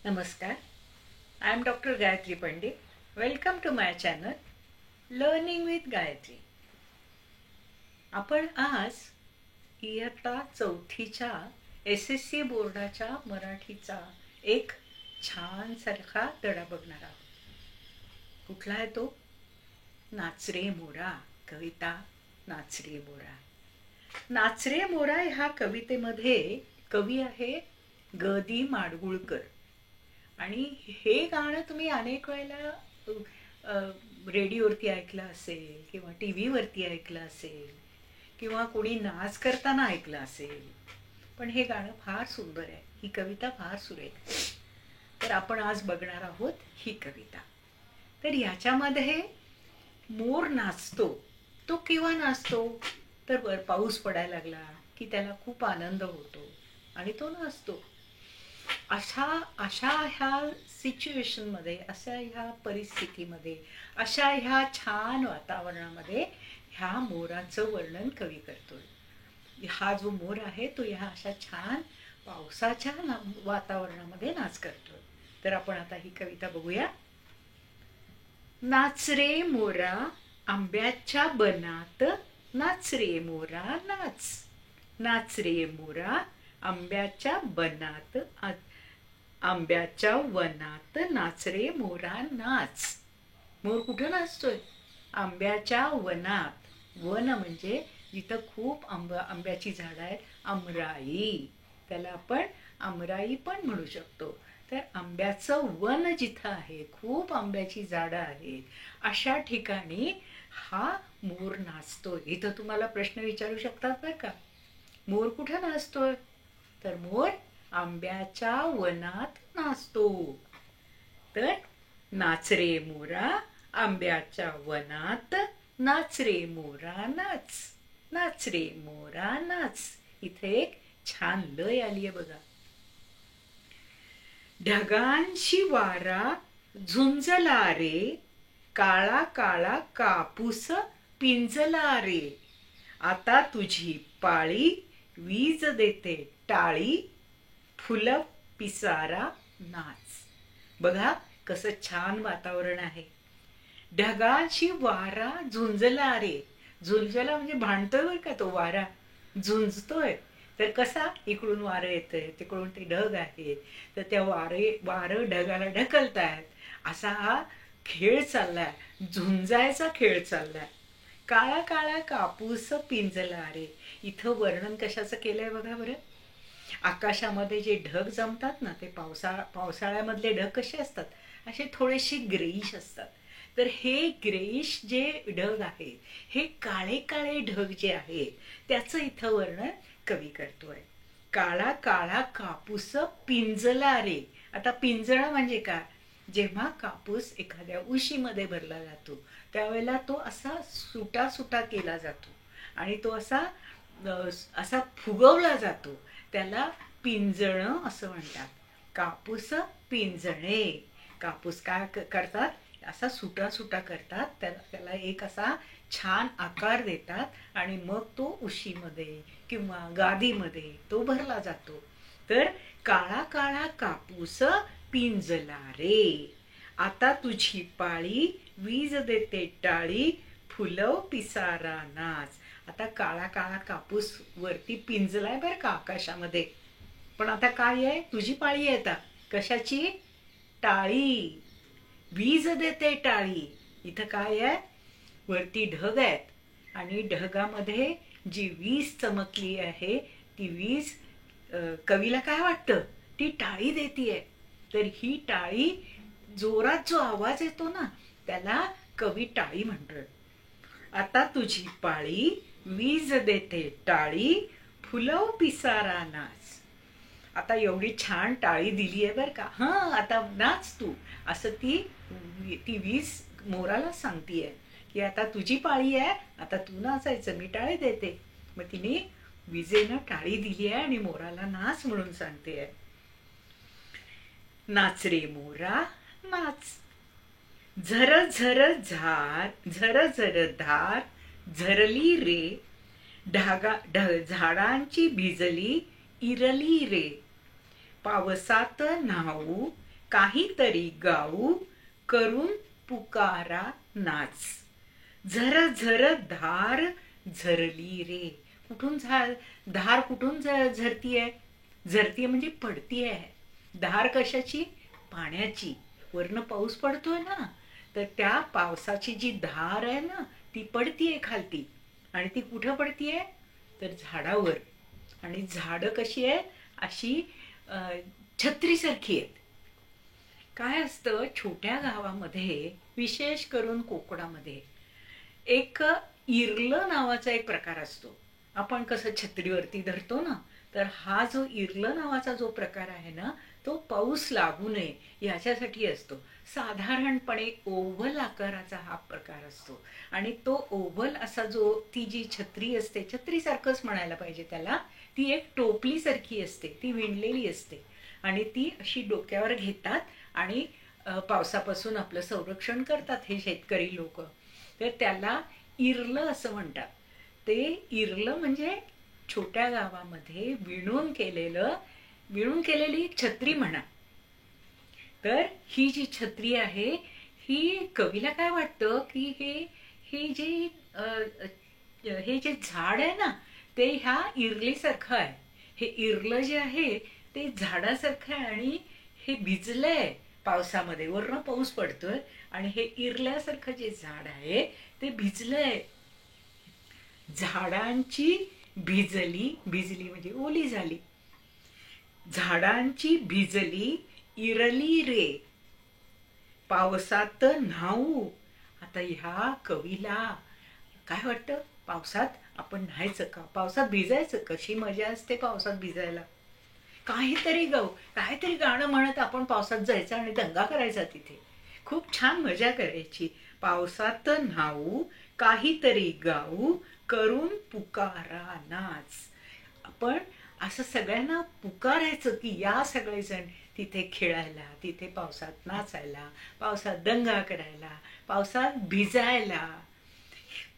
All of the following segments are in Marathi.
Namaskar. I am Dr. Gayatri Pandit. Welcome to my channel Learning with Gayatri. आपण आज इयत्ता चौथीच्या SSC बोर्डाच्या मराठीचा एक छान सारखा धडा बघणार आहोत. कुठला आहे तो? नाच रे मोरा, कविता नाच रे मोरा. नाच रे मोरा ह्या कवितेमध्ये कवी आहे ग दी माडगुळकर. आणि हे गाणं तुम्ही अनेक वेळेला रेडिओवरती ऐकलं असेल किंवा टी व्हीवरती ऐकलं असेल किंवा कोणी नाच करताना ऐकलं असेल. पण हे गाणं फार सुंदर आहे, ही कविता फार सुरेख. तर आपण आज बघणार आहोत ही कविता. तर याच्यामध्ये मोर नाचतो. तो केव्हा नाचतो? तर पाऊस पडायला लागला की त्याला खूप आनंद होतो आणि तो नाचतो. अशा अशा ह्या सिच्युएशनमध्ये, अशा ह्या परिस्थितीमध्ये, अशा ह्या छान वातावरणामध्ये ह्या मोराचं वर्णन कवी करतोय. हा जो मोर आहे तो ह्या अशा छान पावसाच्या वातावरणामध्ये नाच करतोय. तर आपण आता ही कविता बघूया. नाच रे मोरा आंब्याच्या बनात, नाच रे मोरा नाच. नाच रे मोरा आंब्याच्या बनात, आंब्याच्या वनात, नाच रे मोरा नाच. मोर कुठं नाचतोय? आंब्याच्या वनात. वन म्हणजे जिथं खूप आंब्याची झाडं आहेत, आमराई. त्याला आपण आमराई पण म्हणू शकतो. तर आंब्याचं वन जिथं आहे, खूप आंब्याची झाडं आहेत, अशा ठिकाणी हा मोर नाचतोय. इथं तुम्हाला प्रश्न विचारू शकतात बरं का, मोर कुठं नाचतोय? तर मोर आंब्याच्या वनात नाचतो. तर नाच रे मोरा आंब्याच्या वनात, नाच रे मोरा नाच. नाच रे मोरा नाच. इथे एक छान लय आलीये बघा. ढगांशी वारा झुंजला रे, काळा काळा कापूस पिंजला रे. आता तुझी पाळी वीज देते टाळी, फुलं पिसारा नाच. बघा कसं छान वातावरण आहे. ढगाची वारा झुंजला रे. झुंजला म्हणजे भांडतोय बरं का तो वारा, झुंजतोय. तर कसा? इकडून वारं येतंय, तिकडून ते ढग आहेत, तर त्या वारं ढगाला ढकलतायत. असा हा खेळ चाललाय, झुंजायचा खेळ चाललाय. काळा काळा कापूस पिंजला रे. इथं वर्णन कशाचं केलंय बघा बरं. आकाशामध्ये जे ढग जमतात ना, ते पावसाळ्यामधले ढग कसे असतात? असे थोडेसे ग्रेइश असतात. तर हे ग्रेइश जे ढग आहेत, हे काळे काळे ढग जे आहेत, त्याचं इथं वर्णन कवी करतोय. काळा काळा कापूस पिंजला रे. आता पिंजणं म्हणजे काय? जेव्हा कापूस एखाद्या उशीमध्ये भरला जातो, त्यावेळेला तो असा सुटा सुटा केला जातो आणि तो असा फुगवला जातो. त्याला पिंजणं असं म्हणतात. कापूस पिंजणे. कापूस काय करतात? असा सुटा सुटा करतात, त्याला एक असा छान आकार देतात आणि मग तो उशीमध्ये किंवा गादीमध्ये तो भरला जातो. तर काळा काळा कापूस पिंजला रे, आता तुझी पाळी वीज देते टाळी, फुलव पिसारा नाच. आता काळा काळा कापूस वरती पिंजलाय बरं का आकाशामध्ये. पण आता काय आहे? तुझी पाळी आहे. आता कशाची? टाळी. वीज देते टाळी. इथं काय आहे? वरती ढग आहेत आणि ढगामध्ये जी वीज चमकली आहे, ती वीज कवीला काय वाटतं? ती टाळी देतीये. तर ही टाळी, जोरात जो आवाज येतो ना, त्याला कवी टाळी म्हणतोय. आता तुझी पाळी वीज देते टाळी, फुलव पिसारा नाच. आता एवढी छान टाळी दिली आहे बरं का. आता नाच तू, असं ती वीज मोराला सांगतीये की आता तुझी पाळी आहे, आता तू नाचायचं, मी टाळी देते. मग तिने विजेनं टाळी दिली आहे आणि मोराला नाच म्हणून सांगते. नाच रे मोरा नाच. झर झर झार, झर झर धार झरली रे, झाडांची भिजली इरली रे. पावसात न्हाऊ काहीतरी गाऊ करून पुकारा नाच. झर झर धार झरली रे. कुठून धार कुठून झरतीये? झरतीये म्हणजे पडतीये. धार कशाची? पाण्याची. वरनं पाऊस पडतोय ना, तर त्या पावसाची जी धार आहे ना ती पडतीये खालती. आणि ती कुठं पडतीये? तर झाडावर. आणि झाडं कशी आहेत? अशी छत्रीसारखी आहेत. काय असतं, छोट्या गावामध्ये विशेष करून कोकणामध्ये एक इरलं नावाचा एक प्रकार असतो. आपण कसं छत्रीवरती धरतो ना, तर हा जो इरलं नावाचा जो प्रकार आहे ना, तो पाऊस लागू नये याच्यासाठी असतो. साधारणपणे ओव्हल आकाराचा हा प्रकार असतो. आणि तो ओव्हल असा जो ती जी छत्री असते, छत्रीसारखंच म्हणायला पाहिजे त्याला, ती एक टोपलीसारखी असते, ती विणलेली असते. आणि ती अशी डोक्यावर घेतात आणि पावसापासून आपलं संरक्षण करतात हे शेतकरी लोक. तर त्याला इरलं असं म्हणतात. ते इरलं म्हणजे छोट्या गावामध्ये विणून केलेली छत्री म्हणा. तर ही जी छत्री आहे, ही कवीला काय वाटतं की हे जे झाड आहे ना, ते ह्या इरलीसारखं आहे. हे इरलं जे आहे ते झाडासारखं आहे आणि हे भिजलंय पावसामध्ये. वरनं पाऊस पडतोय आणि हे इरल्यासारखं जे झाड आहे ते भिजलंय. झाडांची भिजली म्हणजे ओली झाली. झाडांची भिजली इरली रे, पावसात न्हाऊ. आता ह्या कवीला काय वाटतं, पावसात आपण न्हायचं का? पावसात भिजायचं? कशी मजा असते पावसात भिजायला. काहीतरी काहीतरी गाणं म्हणत आपण पावसात जायचं आणि दंगा करायचा तिथे. खूप छान मजा करायची. पावसात न्हाऊ काहीतरी गाऊ करून पुकारा नाच. आपण असं सगळ्यांना पुकारायचं की या सगळेजण तिथे खेळायला, तिथे पावसात नाचायला, पावसात दंगा करायला, पावसात भिजायला.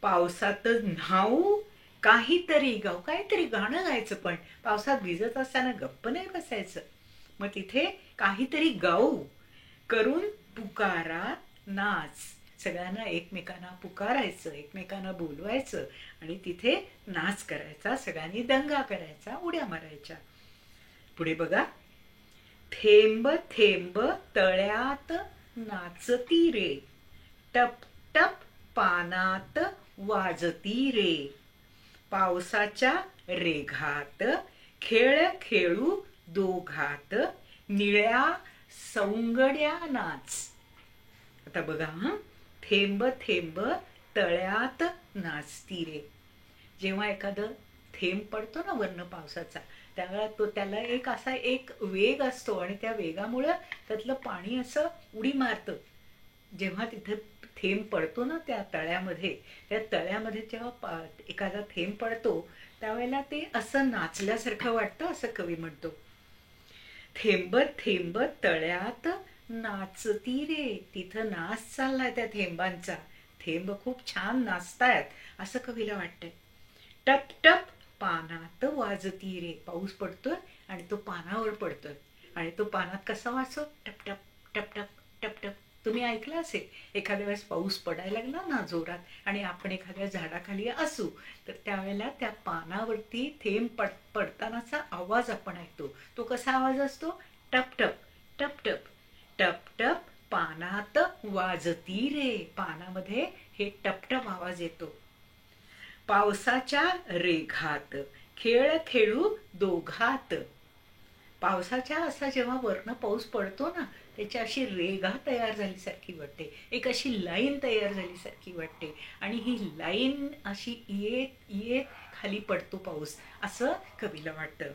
पावसात न्हाऊ काहीतरी गाऊ. काहीतरी गाणं गायचं, पण पावसात भिजत असताना गप्प नाही बसायचं. मग तिथे काहीतरी गाऊ करून पुकारा नाच. सगळ्यांना एकमेकांना पुकारायचं, एकमेकांना बोलवायचं आणि तिथे नाच करायचा, सगळ्यांनी दंगा करायचा, उड्या मारायच्या. पुढे बघा. थेंब थेंब तळ्यात नाचती रे, टप टप पानात वाजती रे, पावसाच्या रेघात खेळ खेळू दोघात, निळ्या सौंगड्या नाच. आता बघा, थेंब थेंब तळ्यात नाचती रे. जेव्हा एखादं थेंब पडतो ना वरनं पावसाचा, त्याला एक वेग असतो आणि त्या वेगामुळं त्यातलं पाणी असं उडी मारतं. जेव्हा तिथे थेंब पडतो ना त्या तळ्यामध्ये जेव्हा एखादा थेंब पडतो त्यावेळेला ते असं नाचल्यासारखं वाटतं, असं कवी म्हणतो. थेंब थेंब तळ्यात नाचती रे. तिथं नाच चाललाय त्या थेंबांचा. थेंब खूप छान नाचतायत असं कवीला वाटतंय. टप टप पानात वाजती रे. पाऊस पडतोय आणि तो पानावर पडतोय आणि तो पानात कसा वाजतो? टप टप टप टप टप टप. तुम्ही ऐकलं असेल, एखाद्या वेळेस पाऊस पडायला लागला ना जोरात आणि आपण एखाद्या झाडाखाली असू तर त्यावेळेला त्या पानावरती थेंब पडतानाचा आवाज आपण ऐकतो. तो कसा आवाज असतो? टप टप टप टप टप टप पानात वाजती रे. पानामध्ये हे टपटप आवाज येतो. पावसाच्या रेघात खेळ खेळू दोघात. पावसाच्या असा जेव्हा वरनं पाऊस पडतो ना, त्याची अशी रेघा तयार झाल्यासारखी वाटते, एक अशी लाईन तयार झाल्यासारखी वाटते आणि ही लाईन अशी येत येत खाली पडतो पाऊस, असं कवीला वाटतं.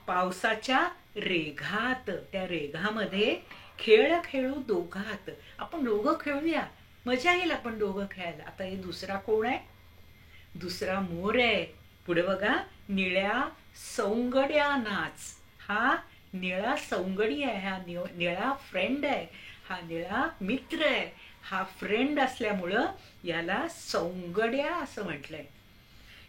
पावसाच्या रेघात, त्या रेघामध्ये खेळ खेळू दोघात. आपण दोघं खेळूया, मजा येईल आपण दोघं खेळायला. आता हे दुसरा कोण आहे? दुसरा मोर आहे. पुढे बघा, निळ्या सौंगड्या नाच. हा निळा सौंगडी आहे, हा निळा फ्रेंड आहे, हा निळा मित्र आहे. हा फ्रेंड असल्यामुळं याला सौंगड्या असं म्हटलंय.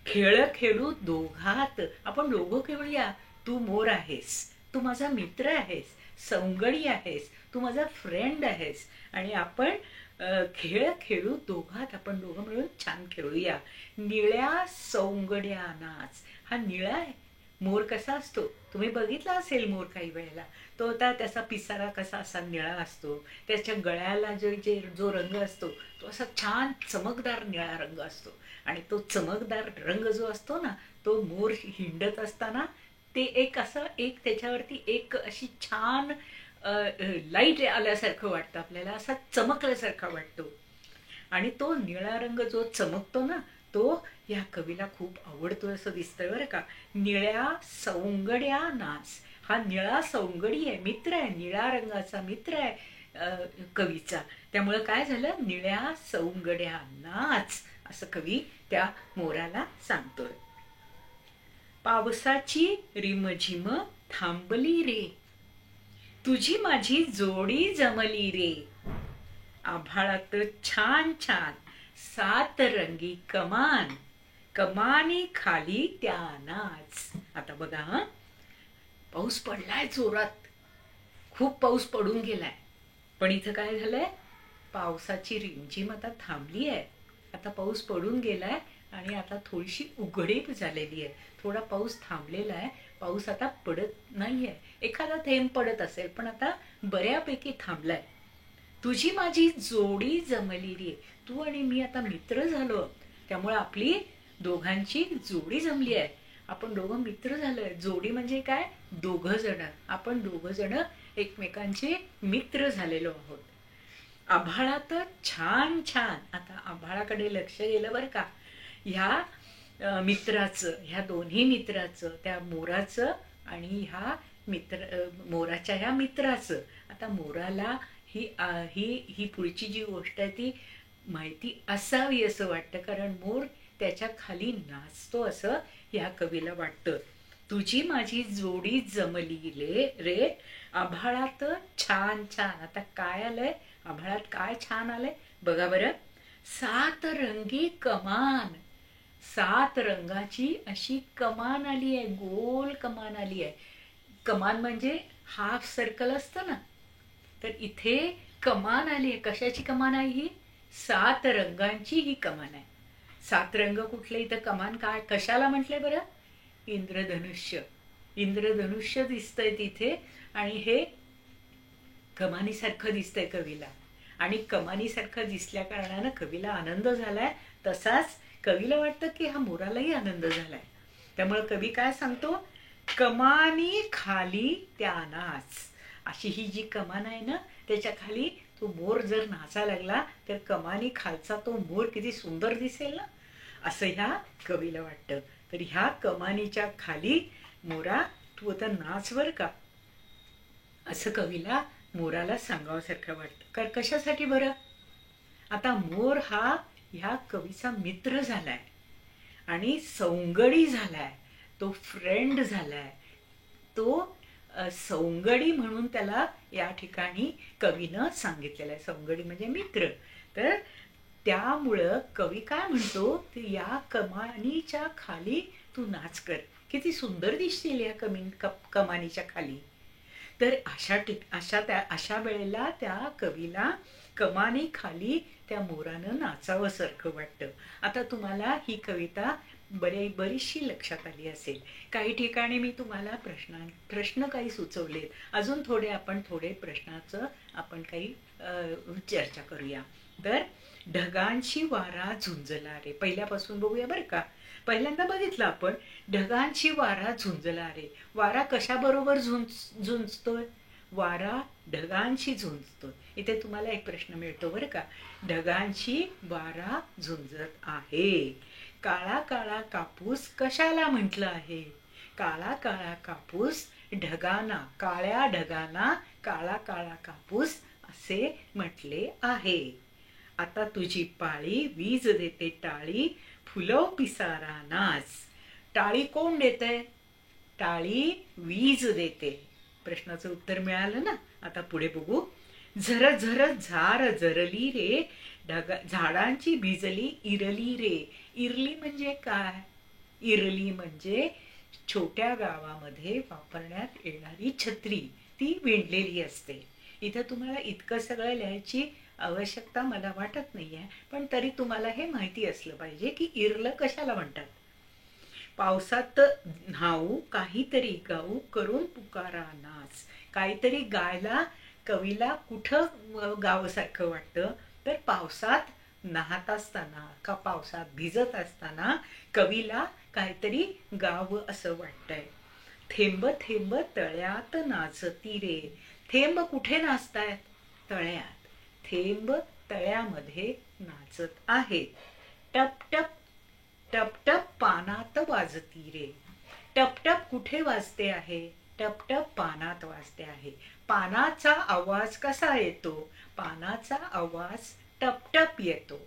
खेळ खेळू दोघात. आपण दोघं खेळूया. तू मोर आहेस, तू माझा मित्र आहेस, सवंगडी आहेस, तू माझा फ्रेंड आहेस आणि आपण खेळ खेळू दोघात, आपण दोघं मिळून छान खेळूया. निळ्या सवंगड्या नाच. हा निळा आहे. मोर कसा असतो तुम्ही बघितला असेल, मोर काही वेळेला तो आता त्याचा पिसारा कसा असा निळा असतो, त्याच्या गळ्याला जो रंग असतो तो असा छान चमकदार निळा रंग असतो. आणि तो चमकदार रंग जो असतो ना, तो मोर हिंडत असताना ते एक असं एक त्याच्यावरती एक अशी छान लाईट आल्यासारखं वाटतं आपल्याला, असा चमकल्यासारखा वाटतो. आणि तो निळा रंग जो चमकतो ना, तो या कवीला खूप आवडतो असं दिसतंय बरं का. निळ्या सवंगड्या नाच. हा निळा सवंगडी आहे, मित्र आहे, निळ्या रंगाचा मित्र आहे कवीचा. त्यामुळं काय झालं, निळ्या सवंगड्या नाच असं कवी त्या मोराला सांगतोय. पावसाची रिमझिम थांबली रे, तुझी माझी जोडी जमली रे. आभाळात छान छान सात रंगी कमान, कमानी खाली त्या नाच. आता बघा हा, पाऊस पडलाय जोरात, खूप पाऊस पडून गेलाय. पण इथं काय झालंय, पावसाची रिमझिम आता थांबली आहे. आता पाऊस पडून गेलाय आणि आता थोडीशी उघडीप झालेली आहे. थोडा पाऊस थांबलेला आहे, पाऊस आता पडत नाहीये. एखादा थेंब पडत असेल पण आता बऱ्यापैकी थांबलाय. तुझी माझी जोडी जमली रे, तू आणि मी आता मित्र झालो, त्यामुळे आपली दोघांची जोडी जमली आहे. आपण दोघं मित्र झालोय. जोडी म्हणजे काय, दोघं जण, आपण दोघं जण एकमेकांचे मित्र झालेलो आहोत. आभाळात छान छान. आता आभाळाकडे लक्ष गेलं बरं का, ह्या मित्राचं, ह्या दोन्ही मित्राचं, त्या मोराचं आणि ह्या मोराच्या ह्या मित्राचं. आता मोराला ही ही ही पुढची जी गोष्ट आहे ती माहिती असावी असं वाटतं, कारण मोर त्याच्या खाली नाचतो असं ह्या कवीला वाटतं. तुझी माझी जोडी जमली रे, आभाळात छान छान. आता काय आलंय आभाळात, काय छान आलंय बघा बरं. सात रंगी कमान, सात रंगाची अशी कमान आली आहे, गोल कमान आली आहे. कमान म्हणजे हाफ सर्कल असतं ना, तर इथे कमान आली आहे. कशाची कमान आहे ही, सात रंगांची ही कमान आहे. सात रंग कुठले, इथं कमान काय कशाला म्हटलंय बरं, इंद्रधनुष्य. इंद्रधनुष्य दिसतंय तिथे आणि हे कमानीसारखं दिसतंय कवीला. आणि कमानीसारखं दिसल्या कारणानं कवीला आनंद झालाय. तसाच कवीला वाटतं की हा मोरालाही आनंद झालाय. त्यामुळे कवी काय सांगतो, कमानी खाली त्या नाच. अशी ही जी कमान आहे ना, त्याच्या खाली तो मोर जर नाचा लागला तर कमानी खालचा तो मोर किती सुंदर दिसेल ना, असं ह्या कवीला वाटतं. तर ह्या कमानीच्या खाली मोरा तू आता नाच बर का, असं कवीला मोराला सांगावसारखं वाटतं. कशासाठी बरं, आता मोर हा ह्या कवीचा मित्र झालाय आणि सवंगडी झालाय, तो फ्रेंड झालाय, तो सवंगडी म्हणून त्याला या ठिकाणी कवीनं सांगितलेलं आहे. सवंगडी म्हणजे मित्र. तर त्यामुळं कवी काय म्हणतो, की या कमानीच्या खाली तू नाच कर, किती सुंदर दिसतील या कमानीच्या खाली. तर अशा वेळेला त्या कवीला कमानी खाली त्या मोरानं नाचावंसारखं वाटतं. आता तुम्हाला ही कविता बरीचशी लक्षात आली असेल. काही ठिकाणी मी तुम्हाला प्रश्न काही सुचवलेत. अजून आपण थोडे प्रश्नाचं आपण काही चर्चा करूया. तर ढगांची वारा झुंजला रे, पहिल्यापासून बघूया बरं का. पहिल्यांदा बघितलं आपण, ढगांची वारा झुंजला रे. वारा कशाबरोबर झुंजतोय, वारा ढगांशी झुंजतोय. इथे तुम्हाला एक प्रश्न मिळतो बरं का. ढगांची वारा झुंजत आहे. काळा काळा कापूस कशाला म्हटलं आहे, काळा काळा कापूस ढगांना, काळ्या ढगांना काळा काळा कापूस असे म्हटले आहे. आता तुझी पाळी वीज देते टाळी, फुलव पिसारा नाच. टाळी कोण देते, टाळी वीज देते. प्रश्नाचं उत्तर मिळालं ना. आता पुढे बघू. झर झर झार जरली रे, झाडांची भिजली इरली रे. इरली म्हणजे काय, इरली म्हणजे छोट्या गावामध्ये वापरण्यात येणारी छत्री. ती विणलेली असते. इथं तुम्हाला इतकं सगळं लिहायची आवश्यकता मला वाटत नाही आहे, पण तरी तुम्हाला हे माहिती असलं पाहिजे की इरलं कशाला म्हणतात. पावसात न्हाऊ काहीतरी गाऊ करून पुकारा नाच. काहीतरी गायला कवीला कुठं गावसारखं वाटतं, तर पावसात नाहत असताना का पावसात भिजत असताना कवीला काहीतरी गावं असं वाटतंय. थेंब थेंब तळ्यात नाचती रे. थेंब कुठे नाचतायत? तळ्यात. थेंब तळ्यामध्ये नाचत आहेत. टप टप टप टप पानात वाजती रे. टप टप कुठे वाजते आहे? टप टप पानात वाजते आहे. पानाचा आवाज कसा येतो? पानाचा आवाज टप टप येतो.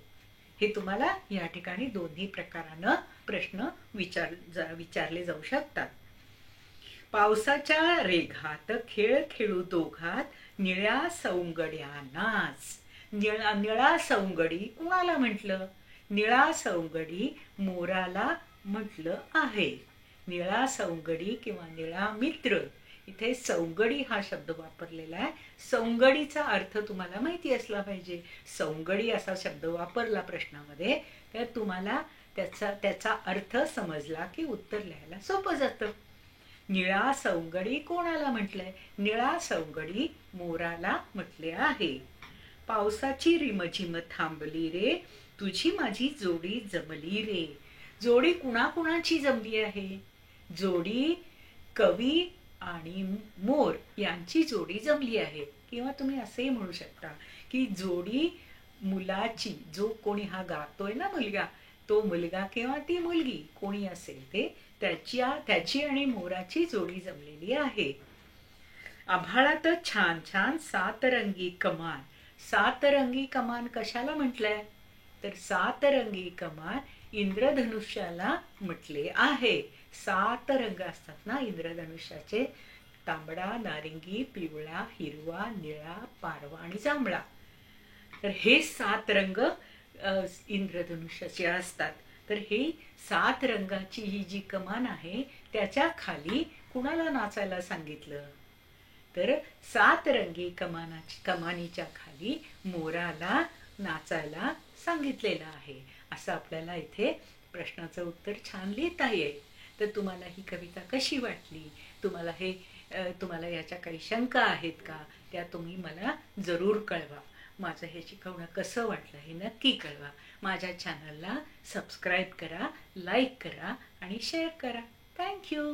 हे तुम्हाला या ठिकाणी दोन्ही प्रकारानं प्रश्न विचारले जाऊ शकतात. पावसाच्या रेघात खेळ खेळू दोघात निळ्या सौंगड्या नाच. निळा सौंगडी कुणाला म्हटलं? निळा सौंगडी मोराला म्हटलं आहे. निळा सौंगडी किंवा निळा मित्र. इथे सौंगडी हा शब्द वापरलेला आहे. सौंगडीचा अर्थ तुम्हाला माहिती असला पाहिजे. सौंगडी असा शब्द वापरला प्रश्नामध्ये तर तुम्हाला त्याचा अर्थ समजला की उत्तर लिहायला सोपं जातं. निळा सौंगडी कोणाला म्हटलंय? निळा सौंगडी मोराला म्हटले आहे. पावसाची रिमझिम थांबली रे, तुझी माझी जोडी जमली रे. जोडी कुणाकुणाची जमली आहे? जोडी कवी आणि मोर यांची जोडी जमली आहे. किंवा तुम्ही असेही म्हणू शकता की जोडी मुलाची, जो कोणी हा गातोय ना मुलगा, तो मुलगा किंवा ती मुलगी कोणी असेल ते त्याची आणि मोराची जोडी जमलेली आहे. आभाळात छान छान सातरंगी कमान. सातरंगी कमान कशाला म्हटलंय? तर सातरंगी कमान इंद्रधनुष्याला म्हटले आहे. सात रंग असतात ना इंद्रधनुष्याचे, तांबडा, नारिंगी, पिवळा, हिरवा, निळा, पारवा आणि जांभळा. तर हे 7 रंग इंद्रधनुष्याचे असतात. तर ही 7 रंगाची ही जी कमान आहे त्याच्या खाली कुणाला नाचायला सांगितलं? तर 7 रंगी कमानीच्या खाली मोराला नाचायला सांगितलेलं आहे. असं आपल्याला इथे प्रश्नाचं उत्तर छान लिहिता येईल. तर तुम्हाला ही कविता कशी वाटली? तुम्हाला याच्या काही शंका आहेत का? त्या तुम्ही मला जरूर कळवा. माझं हे शिकवणं कसं वाटलं हे नक्की कळवा. माझ्या चॅनलला सबस्क्राईब करा, लाईक करा आणि शेअर करा. थँक्यू.